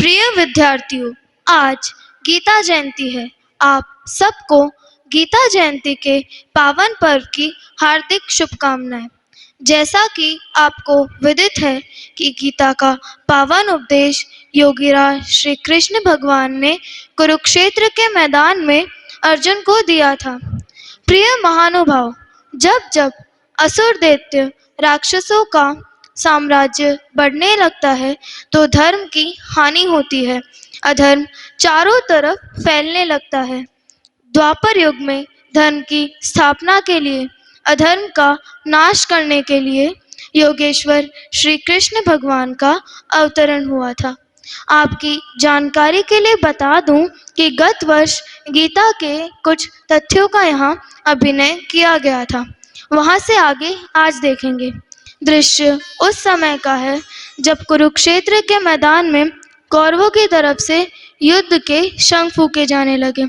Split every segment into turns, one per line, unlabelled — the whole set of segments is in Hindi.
प्रिय विद्यार्थियों, आज गीता जयंती है। आप सबको गीता जयंती के पावन पर्व की हार्दिक शुभकामनाएं। जैसा कि आपको विदित है कि गीता का पावन उपदेश योगीराज श्री कृष्ण भगवान ने कुरुक्षेत्र के मैदान में अर्जुन को दिया था। प्रिय महानुभाव, जब जब असुर दैत्य राक्षसों का साम्राज्य बढ़ने लगता है तो धर्म की हानि होती है। अधर्म चारों तरफ फैलने लगता है। द्वापर युग में धर्म की स्थापना के लिए, अधर्म का नाश करने के लिए योगेश्वर श्री कृष्ण भगवान का अवतरण हुआ था। आपकी जानकारी के लिए बता दूं कि गत वर्ष गीता के कुछ तथ्यों का यहाँ अभिनय किया गया था। वहाँ से आगे आज देखेंगे। दृश्य उस समय का है जब कुरुक्षेत्र के मैदान में कौरवों की तरफ से युद्ध के शंख फूके जाने लगे।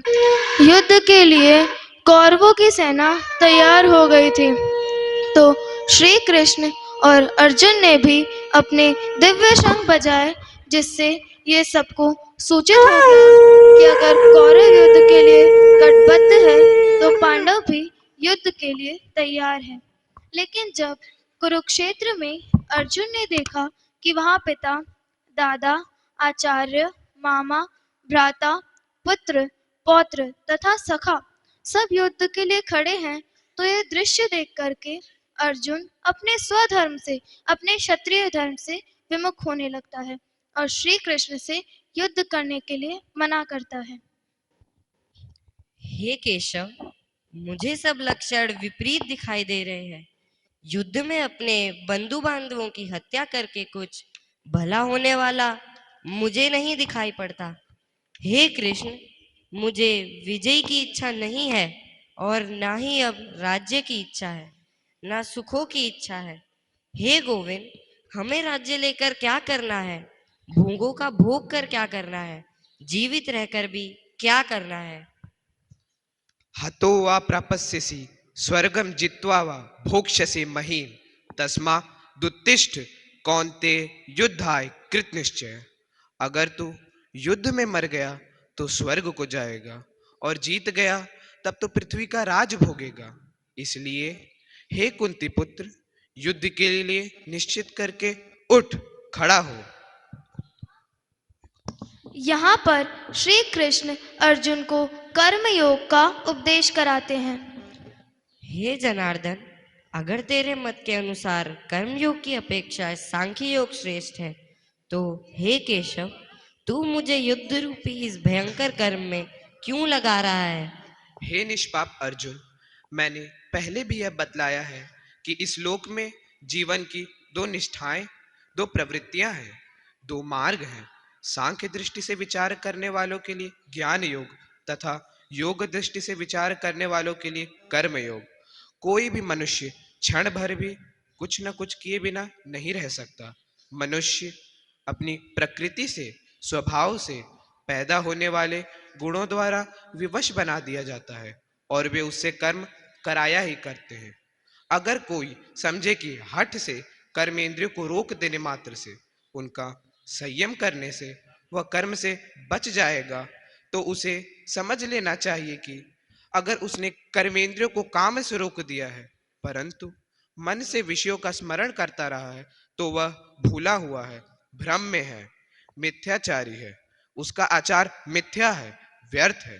युद्ध के लिए कौरवों की सेना तैयार हो गई थी, तो श्री कृष्ण और अर्जुन ने भी अपने दिव्य शंख बजाए, जिससे ये सबको सूचित हो गया कि अगर कौरव युद्ध के लिए कटिबद्ध है तो पांडव भी युद्ध के लिए तैयार हैं। लेकिन जब कुरुक्षेत्र में अर्जुन ने देखा कि वहां पिता, दादा, आचार्य, मामा, भ्राता, पुत्र, पौत्र तथा सखा सब युद्ध के लिए खड़े हैं, तो यह दृश्य देख करके अर्जुन अपने स्वधर्म से, अपने क्षत्रिय धर्म से विमुख होने लगता है और श्री कृष्ण से युद्ध करने के लिए मना करता है।
हे केशव, मुझे सब लक्षण विपरीत दिखाई दे रहे हैं। युद्ध में अपने बंधु बांधवों की हत्या करके कुछ भला होने वाला मुझे नहीं दिखाई पड़ता। हे कृष्ण, मुझे विजय की इच्छा नहीं है और ना ही अब राज्य की इच्छा है, ना सुखों की इच्छा है। हे गोविंद, हमें राज्य लेकर क्या करना है? भोगों का भोग कर क्या करना है? जीवित रहकर भी क्या करना है?
हतो वा प्रापस्यसि स्वर्गम जित्वा वा भोक्ष्यसि महीम तस्मा दुत्तिष्ठ कौन्ते युद्धाय कृत निश्चय। अगर तू युद्ध में मर गया तो स्वर्ग को जाएगा और जीत गया तब तो पृथ्वी का राज भोगेगा। इसलिए हे कुंती पुत्र, युद्ध के लिए निश्चित करके उठ खड़ा हो।
यहाँ पर श्री कृष्ण अर्जुन को कर्म योग का उपदेश कराते हैं।
हे जनार्दन, अगर तेरे मत के अनुसार कर्मयोग की अपेक्षा सांख्य योग श्रेष्ठ है, तो हे केशव, तू मुझे युद्ध रूपी इस भयंकर कर्म में क्यों लगा रहा है?
हे निष्पाप अर्जुन, मैंने पहले भी यह बतलाया है कि इस लोक में जीवन की दो निष्ठाएं, दो प्रवृत्तियां हैं, दो मार्ग हैं। सांख्य दृष्टि से विचार करने वालों के लिए ज्ञान योग तथा योग दृष्टि से विचार करने वालों के लिए कर्म योग। कोई भी मनुष्य क्षण भर भी कुछ न कुछ किए बिना नहीं रह सकता। मनुष्य अपनी प्रकृति से, स्वभाव से पैदा होने वाले गुणों द्वारा विवश बना दिया जाता है और वे उससे कर्म कराया ही करते हैं। अगर कोई समझे कि हठ से, कर्मेंद्रियों को रोक देने मात्र से, उनका संयम करने से वह कर्म से बच जाएगा, तो उसे समझ लेना चाहिए कि अगर उसने कर्मेंद्रियों को काम से रोक दिया है परंतु मन से विषयों का स्मरण करता रहा है, तो वह भूला हुआ है, भ्रम में है, मिथ्याचारी है। उसका आचार मिथ्या है, व्यर्थ है।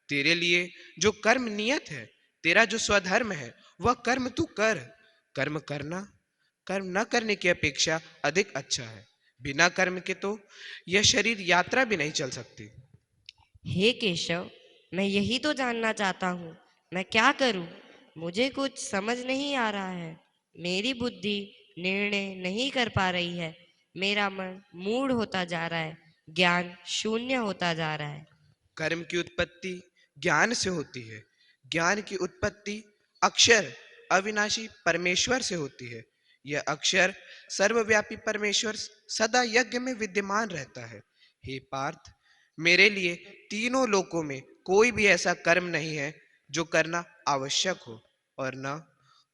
तेरे लिए जो कर्म नियत है, तेरा जो स्वधर्म है, वह कर्म तू कर। कर्म करना कर्म न करने की अपेक्षा अधिक अच्छा है। बिना कर्म के तो यह शरीर यात्रा भी नहीं चल सकती।
हे केशव, मैं यही तो जानना चाहता हूँ, मैं क्या करूँ? मुझे कुछ समझ नहीं आ रहा है। मेरी बुद्धि निर्णय नहीं कर पा रही है। मेरा मन मूढ़ होता जा रहा है, ज्ञान शून्य होता जा रहा है।
कर्म की उत्पत्ति ज्ञान से होती है। ज्ञान की उत्पत्ति अक्षर अविनाशी परमेश्वर से होती है। यह अक्षर सर्वव्यापी परमेश्वर सदा यज्ञ में विद्यमान रहता है। हे पार्थ, मेरे लिए तीनों लोकों में कोई भी ऐसा कर्म नहीं है जो करना आवश्यक हो, और न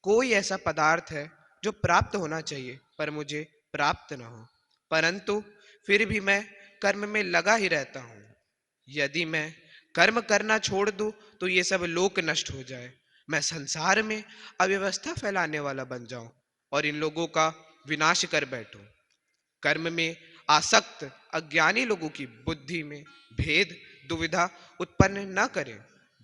कोई ऐसा पदार्थ है जो प्राप्त होना चाहिए पर मुझे प्राप्त न हो। परंतु फिर भी मैं कर्म में लगा ही रहता हूँ। यदि मैं कर्म करना छोड़ दूं तो ये सब लोक नष्ट हो जाए, मैं संसार में अव्यवस्था फैलाने वाला बन जाऊं और इन लोगों का विनाश कर बैठूं। कर्म में आसक्त अज्ञानी लोगों की बुद्धि में भेद दुविधा उत्पन्न न करें।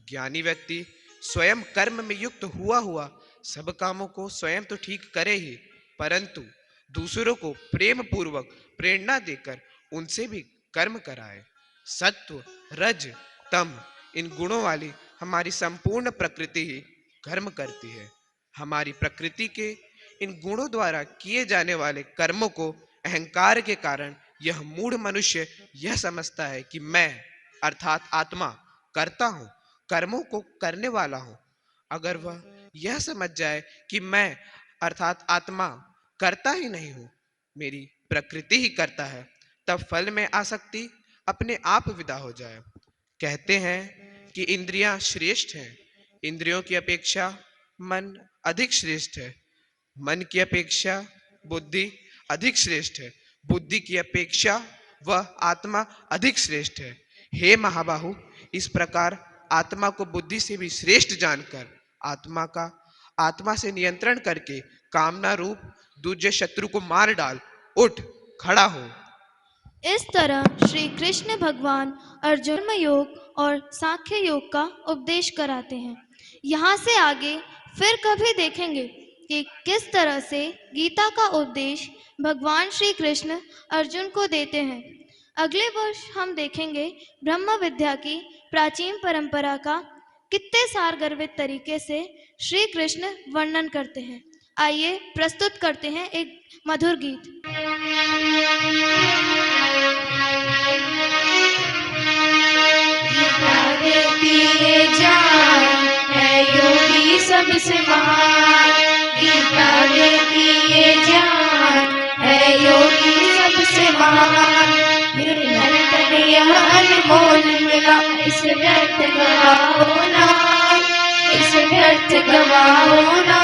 ज्ञानी व्यक्ति स्वयं कर्म में युक्त हुआ हुआ सब कामों को स्वयं तो ठीक करे ही, परंतु दूसरों को प्रेम पूर्वक प्रेरणा देकर उनसे भी कर्म कराए। सत्व रज तम इन गुणों वाली हमारी संपूर्ण प्रकृति ही कर्म करती है। हमारी प्रकृति के इन गुणों द्वारा किए जाने वाले कर्मों को अहंकार के कारण यह मूढ़ मनुष्य यह समझता है कि मैं अर्थात आत्मा करता हूं, कर्मों को करने वाला हूं। अगर वह यह समझ जाए कि मैं अर्थात आत्मा करता ही नहीं हूं, मेरी प्रकृति ही करता है, तब फल में आसक्ति अपने आप विदा हो जाए। कहते हैं कि इंद्रियां श्रेष्ठ हैं, इंद्रियों की अपेक्षा मन अधिक श्रेष्ठ है, मन की अपेक्षा बुद्धि अधिक श्रेष्ठ है, बुद्धि की अपेक्षा वह आत्मा अधिक श्रेष्ठ है। हे महाबाहु, इस प्रकार आत्मा को बुद्धि से भी श्रेष्ठ जानकर आत्मा से नियंत्रण करके कामना रूप दूसरे शत्रु को मार डाल, उठ खड़ा हो।
इस तरह श्री कृष्ण भगवान अर्जुन कर्म योग और सांख्य योग का उपदेश कराते हैं। यहाँ से आगे फिर कभी देखेंगे कि किस तरह से गीता का उपदेश भगवान श्री कृष्ण अर्जुन को देते हैं। अगले वर्ष हम देखेंगे ब्रह्म विद्या की प्राचीन परंपरा का कितने सारगर्भित तरीके से श्री कृष्ण वर्णन करते हैं। आइए प्रस्तुत करते हैं एक मधुर गीत।
है योगी सबसे महान, गीता देती ये जान है योगी सबसे महान। यह अनमोल मिला, इस व्यर्थ गवाओ ना, इस व्यर्थ गवाओ ना।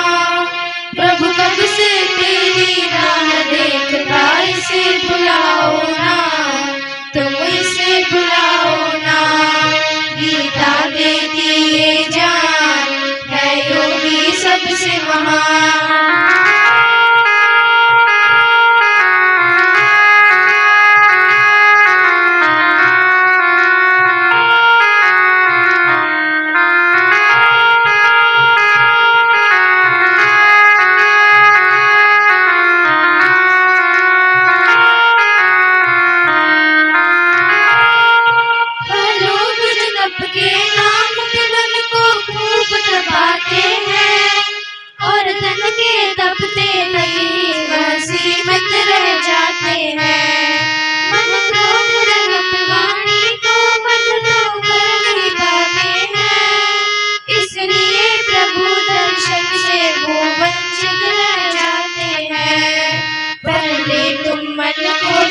प्रभु कब से तेरी राह देखता, इसे बुलाओ ना, तुम इसे बुलाओ ना। गीता देती ये जान है योगी सबसे महान।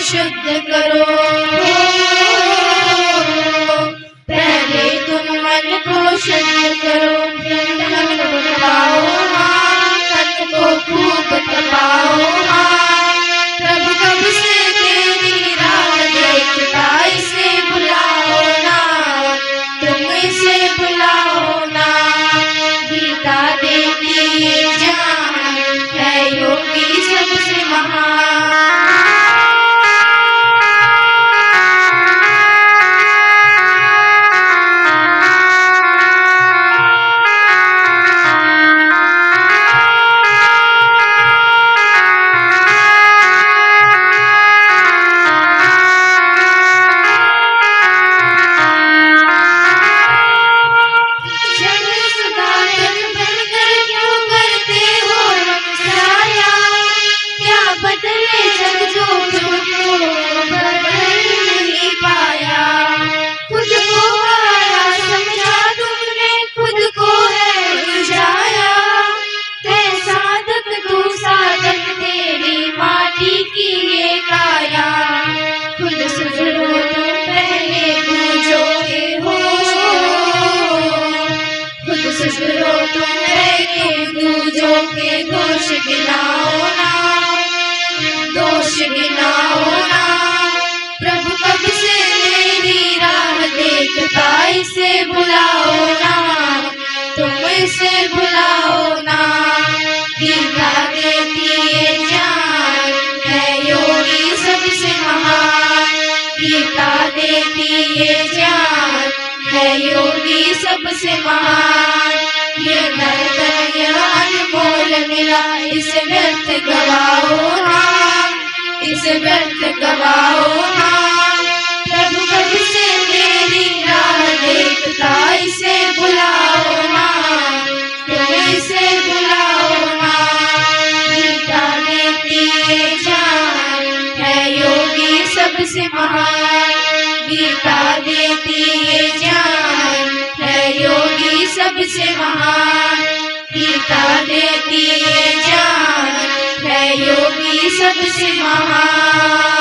शुद्ध करो, पहले तुम मन को शुद्ध करो, मन को तपाओ हाँ, तन को खूब तपाओ हाँ। प्रभु कब से तेरी राह देखता, इसे बुलाओ ना, तुम इसे बुलाओ ना। गीता देती ये जान है योगी सबसे महान। दोष गिनाओ ना, दोष गिनाओ ना। प्रभु कब ये ज्ञान है योगी सबसे महान। ये नर्तन यह अनमोल मिला, इसे व्यर्थ गवाओ ना, इसे व्यर्थ गवाओ ना। प्रभु कब से तेरी राह देखता, इसे बुलाओ ना, तुम इसे बुलाओ ना। गीता देती ये ज्ञान है योगी सबसे महान। गीता देती ये ज्ञान है योगी सबसे महान। गीता देती ये ज्ञान है योगी सबसे महान।